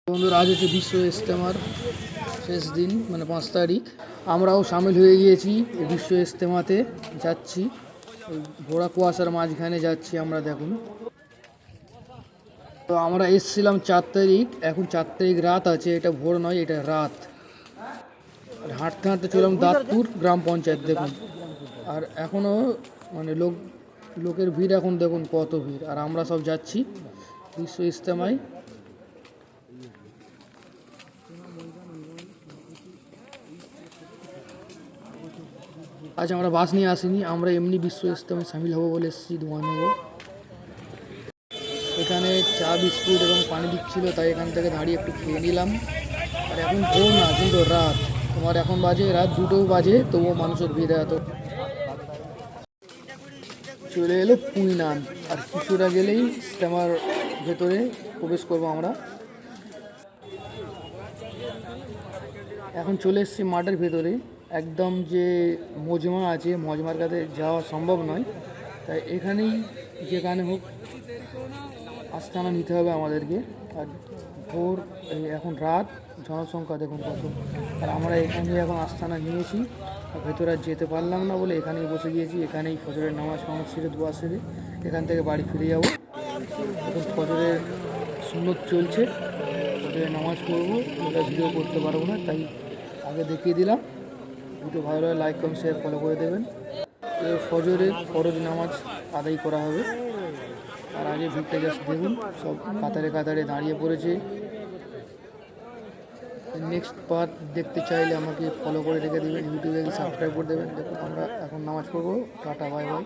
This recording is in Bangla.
বন্ধুরা, আজ হচ্ছে বিশ্ব ইজতেমার শেষ দিন, মানে 5 তারিখ। আমরাও সামিল হয়ে গিয়েছি এই বিশ্ব ইজতেমাতে। যাচ্ছি ভোরা কুয়াশার মাঝখানে যাচ্ছি আমরা, দেখুন। তো আমরা এসেছিলাম 4 তারিখ, এখন 4 তারিখ রাত আছে, এটা ভোর নয়, এটা রাত। আর হাঁটতে হাঁটতে চললাম দাঁতপুর গ্রাম পঞ্চায়েত, দেখুন। আর এখনও মানে লোকের ভিড়, এখন দেখুন কত ভিড়। আর আমরা সব যাচ্ছি বিশ্ব ইজতেমায়। আজ আমরা বাস নিয়ে আসিনি, আমরা এমনি বিশ্ব ইজতেমায় সামিল হবো বলে এসেছি, ধোঁয়া নেব। এখানে চা বিস্কুট এবং পানি দিচ্ছিল, তাই এখান থেকে দাঁড়িয়ে একটু খেয়ে নিলাম। আর এখন ভোর না, কিন্তু রাত। তোমার এখন বাজে রাত 2টো বাজে, তবুও মানুষের ভিড় এত। চলে এলো পুইনান, আর কিছুটা গেলেই ইজতেমার ভেতরে প্রবেশ করবো আমরা। এখন চলে এসেছি মাঠের ভেতরে, একদম যে মজমা আছে, মজমার কাছে যাওয়া সম্ভব নয়, তাই এখানেই যেখানে হোক আস্তানা নিতে হবে আমাদেরকে। আর ভোর, এখন রাত, জনসংখ্যা দেখুন কত। আর আমরা এখানে এখন আস্তানা নিয়েছি, ভেতরে আর যেতে পারলাম না বলে এখানেই বসে গিয়েছি। এখানেই ফজরের নামাজ সেরে দোয়া সেরে এখান থেকে বাড়ি ফিরে যাব। এখন ফজরের সুন্নত চলছে, ফজরের নামাজ পড়বো। ওটা ভিডিও করতে পারবো না, তাই আগে দেখিয়ে দিলাম। ভিডিও ভালো লাগে লাইক কমেন্ট শেয়ার ফলো করে দেবেন। ফজরের ফরজ নামাজ আদায় করা হবে। আর আগে ভিড়টা জাস্ট দেখুন, সব কাতারে কাতারে দাঁড়িয়ে পড়েছে। নেক্সট পার্ট দেখতে চাইলে আমাকে ফলো করে রেখে দেবেন, ইউটিউবে সাবস্ক্রাইব করে দেবেন। দেখুন আমরা এখন নামাজ পড়বো। Tata, bye bye.